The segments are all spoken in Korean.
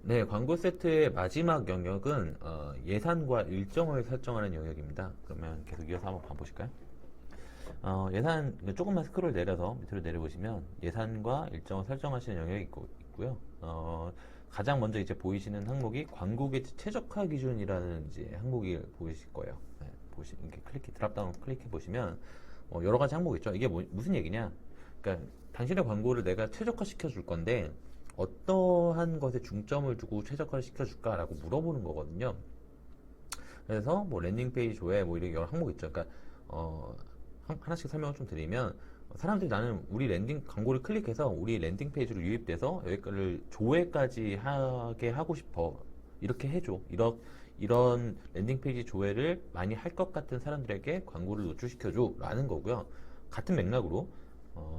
네, 광고 세트의 마지막 영역은 예산과 일정을 설정하는 영역입니다. 그러면 계속 이어서 한번 봐보실까요? 예산 조금만 스크롤 내려서 밑으로 내려보시면 예산과 일정을 설정하시는 영역이 있고요. 가장 먼저 이제 보이시는 항목이 광고계 최적화 기준이라는 이제 항목이 보이실 거예요. 네, 이렇게 드랍다운 클릭해 보시면 여러 가지 항목이 있죠. 이게 무슨 얘기냐? 그러니까 당신의 광고를 내가 최적화 시켜 줄 건데 어떠한 것에 중점을 두고 최적화를 시켜줄까라고 물어보는 거거든요. 그래서 뭐 랜딩 페이지 조회 뭐 이런 여러 항목 있죠. 그러니까 하나씩 설명을 좀 드리면 사람들이 나는 우리 랜딩 광고를 클릭해서 우리 랜딩 페이지로 유입돼서 여기를 조회까지 하게 하고 싶어. 이렇게 해줘. 이런 랜딩 페이지 조회를 많이 할 것 같은 사람들에게 광고를 노출시켜줘. 라는 거고요. 같은 맥락으로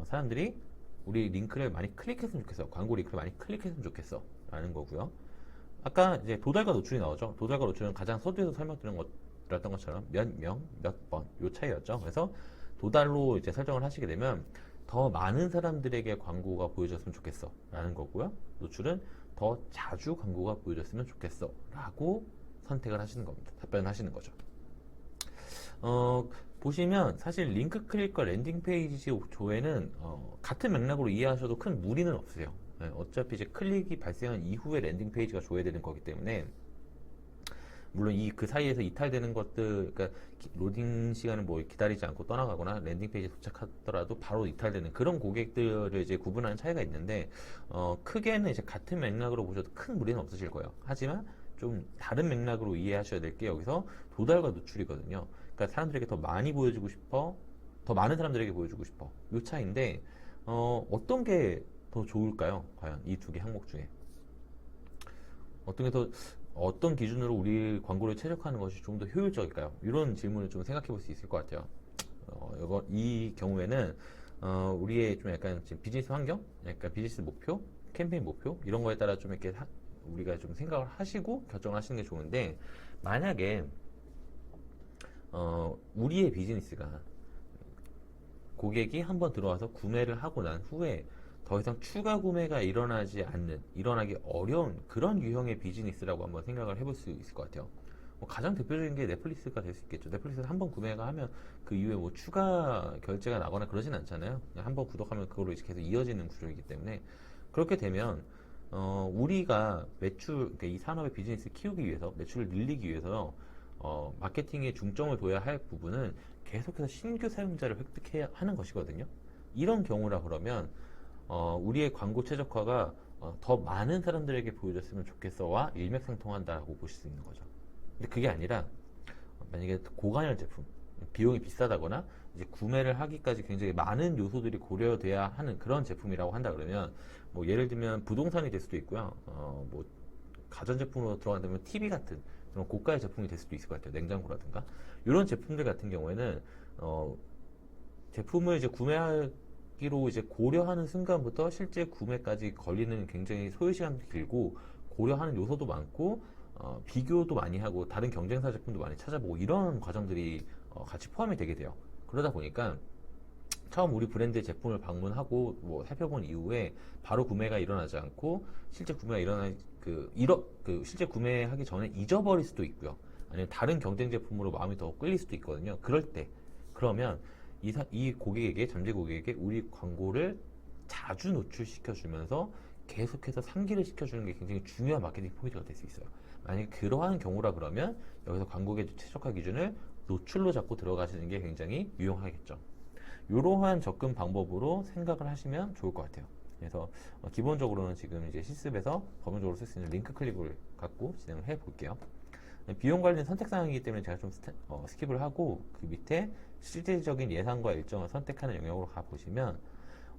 사람들이 우리 링크를 많이 클릭했으면 좋겠어. 광고 링크를 많이 클릭했으면 좋겠어. 라는 거고요. 아까 이제 도달과 노출이 나오죠. 도달과 노출은 가장 서두에서 설명드렸던 것처럼 몇 명, 몇 번, 요 차이였죠. 그래서 도달로 이제 설정을 하시게 되면 더 많은 사람들에게 광고가 보여줬으면 좋겠어. 라는 거고요. 노출은 더 자주 광고가 보여줬으면 좋겠어. 라고 선택을 하시는 겁니다. 답변을 하시는 거죠. 보시면 사실 링크 클릭과 랜딩 페이지 조회는 같은 맥락으로 이해하셔도 큰 무리는 없으세요. 네, 어차피 이제 클릭이 발생한 이후에 랜딩 페이지가 조회되는 거기 때문에 물론 그 사이에서 이탈되는 것들, 그러니까 로딩 시간을 뭐 기다리지 않고 떠나가거나 랜딩 페이지에 도착하더라도 바로 이탈되는 그런 고객들을 이제 구분하는 차이가 있는데 크게는 이제 같은 맥락으로 보셔도 큰 무리는 없으실 거예요. 하지만 좀 다른 맥락으로 이해하셔야 될 게 여기서 도달과 노출이거든요. 그러니까 사람들에게 더 많이 보여주고 싶어, 더 많은 사람들에게 보여주고 싶어. 이 차이인데 어떤 게 더 좋을까요? 과연 이 두 개 항목 중에 어떤 기준으로 우리 광고를 최적화하는 것이 좀 더 효율적일까요? 이런 질문을 좀 생각해 볼 수 있을 것 같아요. 이 경우에는 우리의 좀 약간 지금 비즈니스 환경, 약간 비즈니스 목표, 캠페인 목표 이런 거에 따라 좀 이렇게 우리가 좀 생각을 하시고 결정을 하시는 게 좋은데 만약에 우리의 비즈니스가 고객이 한번 들어와서 구매를 하고 난 후에 더 이상 추가 구매가 일어나기 어려운 그런 유형의 비즈니스라고 한번 생각을 해볼 수 있을 것 같아요. 가장 대표적인 게 넷플릭스가 될 수 있겠죠. 넷플릭스에서 한번 구매가 하면 그 이후에 뭐 추가 결제가 나거나 그러진 않잖아요. 그냥 한번 구독하면 그걸로 이제 계속 이어지는 구조이기 때문에 그렇게 되면 우리가 그러니까 이 산업의 비즈니스를 키우기 위해서 매출을 늘리기 위해서 마케팅에 중점을 둬야 할 부분은 계속해서 신규 사용자를 획득해야 하는 것이거든요. 이런 경우라 그러면 우리의 광고 최적화가 더 많은 사람들에게 보여줬으면 좋겠어와 일맥상통한다고 보실 수 있는 거죠. 근데 그게 아니라 만약에 고관여 제품, 비용이 비싸다거나 이제 구매를 하기까지 굉장히 많은 요소들이 고려돼야 하는 그런 제품이라고 한다 그러면 뭐 예를 들면 부동산이 될 수도 있고요. 뭐 가전제품으로 들어간다면 TV 같은 그런 고가의 제품이 될 수도 있을 것 같아요. 냉장고라든가 이런 제품들 같은 경우에는 제품을 이제 구매하기로 이제 고려하는 순간부터 실제 구매까지 걸리는 굉장히 소요 시간도 길고 고려하는 요소도 많고 비교도 많이 하고 다른 경쟁사 제품도 많이 찾아보고 이런 과정들이 같이 포함이 되게 돼요. 그러다 보니까 처음 우리 브랜드의 제품을 방문하고 뭐 살펴본 이후에 바로 구매가 일어나지 않고 실제 구매가 실제 구매하기 전에 잊어버릴 수도 있고요. 아니면 다른 경쟁 제품으로 마음이 더 끌릴 수도 있거든요. 그러면 이 고객에게 잠재 고객에게 우리 광고를 자주 노출시켜 주면서 계속해서 상기를 시켜주는 게 굉장히 중요한 마케팅 포인트가 될 수 있어요. 만약에 그러한 경우라 그러면 여기서 광고계 최적화 기준을 노출로 잡고 들어가시는 게 굉장히 유용하겠죠. 이러한 접근 방법으로 생각을 하시면 좋을 것 같아요. 그래서 기본적으로는 지금 이제 실습에서 범용적으로 쓸 수 있는 링크 클릭을 갖고 진행을 해 볼게요. 비용 관리는 선택사항이기 때문에 제가 좀 스킵을 하고 그 밑에 실질적인 예산과 일정을 선택하는 영역으로 가보시면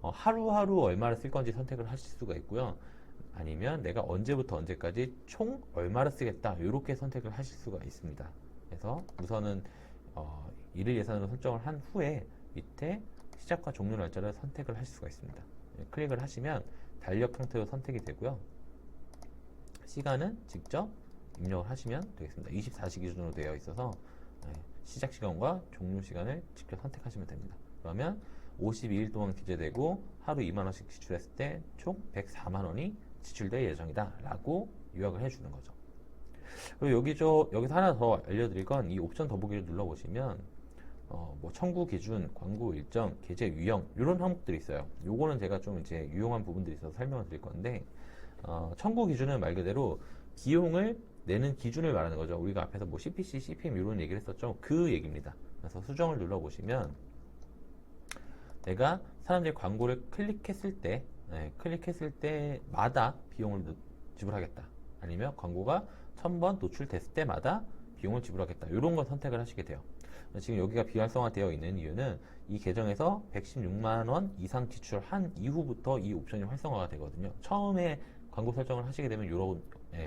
하루하루 얼마를 쓸 건지 선택을 하실 수가 있고요. 아니면 내가 언제부터 언제까지 총 얼마를 쓰겠다 이렇게 선택을 하실 수가 있습니다. 그래서 우선은 일일 예산으로 설정을 한 후에 밑에 시작과 종료 날짜를 선택을 하실 수가 있습니다. 클릭을 하시면 달력 형태로 선택이 되고요. 시간은 직접 입력을 하시면 되겠습니다. 24시 기준으로 되어 있어서 시작 시간과 종료 시간을 직접 선택하시면 됩니다. 그러면 52일 동안 기재되고 하루 2만원씩 지출했을 때 총 104만원이 지출될 예정이다 라고 요약을 해주는 거죠. 그리고 여기서 하나 더 알려드릴 건 이 옵션 더보기를 눌러보시면 뭐 청구 기준, 광고 일정, 게재 유형 이런 항목들이 있어요. 요거는 제가 좀 이제 유용한 부분들이 있어서 설명을 드릴 건데 청구 기준은 말 그대로 비용을 내는 기준을 말하는 거죠. 우리가 앞에서 뭐 CPC, CPM 이런 얘기를 했었죠. 그 얘기입니다. 그래서 수정을 눌러보시면 내가 사람들이 광고를 클릭했을 때마다 비용을 지불하겠다. 아니면 광고가 1000번 노출됐을 때마다 비용을 지불하겠다. 이런 걸 선택을 하시게 돼요. 지금 여기가 비활성화되어 있는 이유는 이 계정에서 116만 원 이상 지출한 이후부터 이 옵션이 활성화가 되거든요. 처음에 광고 설정을 하시게 되면 이런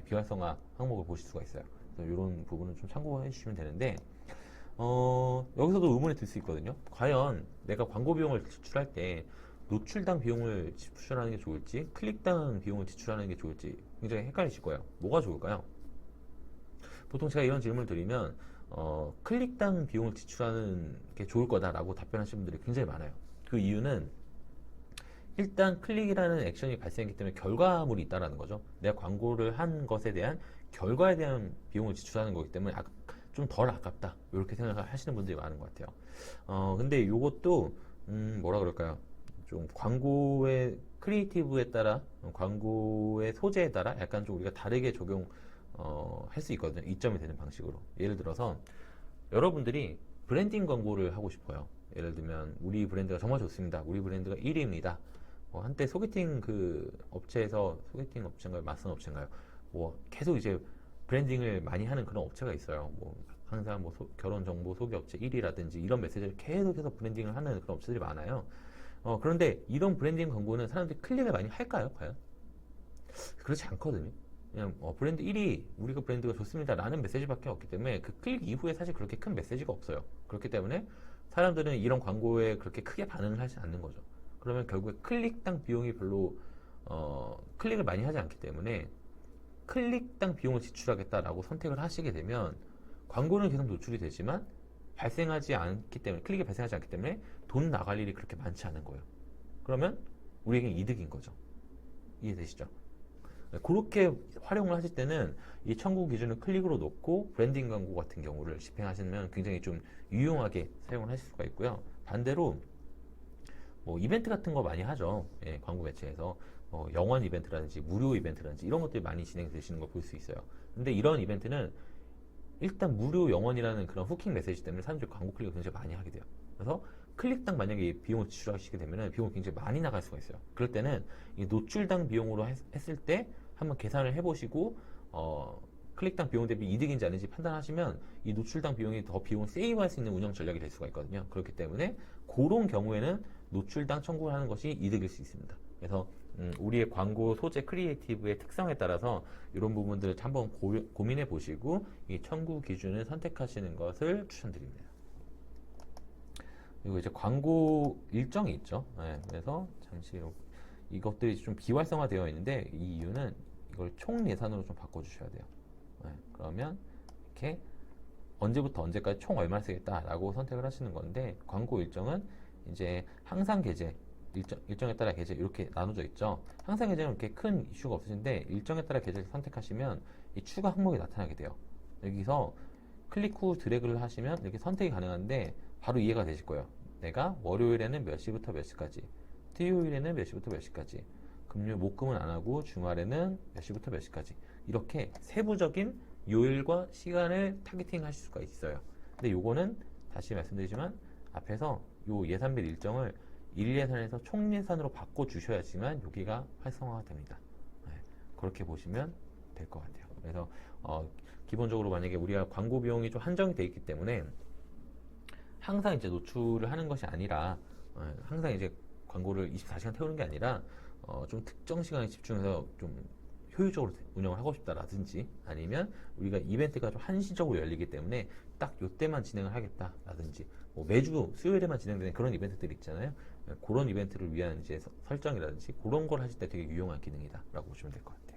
비활성화 항목을 보실 수가 있어요. 그래서 이런 부분은 좀 참고해 주시면 되는데 여기서도 의문이 들 수 있거든요. 과연 내가 광고 비용을 지출할 때 노출당 비용을 지출하는 게 좋을지 클릭당 비용을 지출하는 게 좋을지 굉장히 헷갈리실 거예요. 뭐가 좋을까요? 보통 제가 이런 질문을 드리면 클릭당 비용을 지출하는 게 좋을 거다라고 답변하시는 분들이 굉장히 많아요. 그 이유는 일단 클릭이라는 액션이 발생했기 때문에 결과물이 있다라는 거죠. 내가 광고를 한 것에 대한 결과에 대한 비용을 지출하는 거기 때문에 좀 덜 아깝다 이렇게 생각을 하시는 분들이 많은 것 같아요. 근데 이것도 뭐라 그럴까요? 좀 광고의 크리에이티브에 따라 광고의 소재에 따라 약간 좀 우리가 다르게 적용 할 수 있거든요. 이점이 되는 방식으로. 예를 들어서 여러분들이 브랜딩 광고를 하고 싶어요. 예를 들면 우리 브랜드가 정말 좋습니다. 우리 브랜드가 1위입니다. 한때 소개팅 그 업체에서 소개팅 업체인가요? 맞선 업체인가요? 뭐 계속 이제 브랜딩을 많이 하는 그런 업체가 있어요. 뭐 항상 뭐 결혼 정보 소개 업체 1위라든지 이런 메시지를 계속해서 브랜딩을 하는 그런 업체들이 많아요. 그런데 이런 브랜딩 광고는 사람들이 클릭을 많이 할까요? 과연? 그렇지 않거든요. 그냥 브랜드 1위 우리가 브랜드가 좋습니다 라는 메시지밖에 없기 때문에 그 클릭 이후에 사실 그렇게 큰 메시지가 없어요. 그렇기 때문에 사람들은 이런 광고에 그렇게 크게 반응을 하지 않는 거죠. 그러면 결국에 클릭당 비용이 별로 클릭을 많이 하지 않기 때문에 클릭당 비용을 지출하겠다라고 선택을 하시게 되면 광고는 계속 노출이 되지만 발생하지 않기 때문에 클릭이 발생하지 않기 때문에 돈 나갈 일이 그렇게 많지 않은 거예요. 그러면 우리에겐 이득인 거죠. 이해되시죠? 그렇게 활용을 하실 때는 이 청구 기준을 클릭으로 놓고 브랜딩 광고 같은 경우를 집행하시면 굉장히 좀 유용하게 사용을 하실 수가 있고요. 반대로 뭐 이벤트 같은 거 많이 하죠. 광고 매체에서 영원 이벤트라든지 무료 이벤트라든지 이런 것들이 많이 진행되시는 걸 볼 수 있어요. 근데 이런 이벤트는 일단 무료 영원이라는 그런 후킹 메시지 때문에 사람들이 광고 클릭을 굉장히 많이 하게 돼요. 그래서 클릭당 만약에 비용을 지출하시게 되면 비용이 굉장히 많이 나갈 수가 있어요. 그럴 때는 이 노출당 비용으로 했을 때 한번 계산을 해보시고 클릭당 비용 대비 이득인지 아닌지 판단하시면 이 노출당 비용이 더 비용을 세이브할 수 있는 운영 전략이 될 수가 있거든요. 그렇기 때문에 그런 경우에는 노출당 청구를 하는 것이 이득일 수 있습니다. 그래서 우리의 광고 소재 크리에이티브의 특성에 따라서 이런 부분들을 한번 고민해 보시고 이 청구 기준을 선택하시는 것을 추천드립니다. 그리고 이제 광고 일정이 있죠. 그래서 잠시 이것들이 좀 비활성화되어 있는데 이 이유는 이걸 총 예산으로 좀 바꿔주셔야 돼요. 그러면 이렇게 언제부터 언제까지 총 얼마 쓰겠다라고 선택을 하시는 건데 광고 일정은 이제 항상 게재 일정에 따라 게재 이렇게 나눠져 있죠. 항상 게재는 이렇게 큰 이슈가 없으신데 일정에 따라 게재를 선택하시면 이 추가 항목이 나타나게 돼요. 여기서 클릭 후 드래그를 하시면 이렇게 선택이 가능한데 바로 이해가 되실 거예요. 내가 월요일에는 몇 시부터 몇 시까지, 토요일에는 몇 시부터 몇 시까지, 목금은 안 하고 주말에는 몇 시부터 몇 시까지 이렇게 세부적인 요일과 시간을 타겟팅 하실 수가 있어요. 근데 요거는 다시 말씀드리지만 앞에서 요 예산 및 일정을 일예산에서 총예산으로 바꿔주셔야지만 여기가 활성화가 됩니다. 그렇게 보시면 될 것 같아요. 그래서 기본적으로 만약에 우리가 광고 비용이 좀 한정이 되어 있기 때문에 항상 이제 노출을 하는 것이 아니라 항상 이제 광고를 24시간 태우는 게 아니라 좀 특정 시간에 집중해서 좀 효율적으로 운영을 하고 싶다라든지 아니면 우리가 이벤트가 좀 한시적으로 열리기 때문에 딱 요때만 진행을 하겠다라든지 뭐 매주 수요일에만 진행되는 그런 이벤트들이 있잖아요. 그런 이벤트를 위한 이제 설정이라든지 그런 걸 하실 때 되게 유용한 기능이다 라고 보시면 될 것 같아요.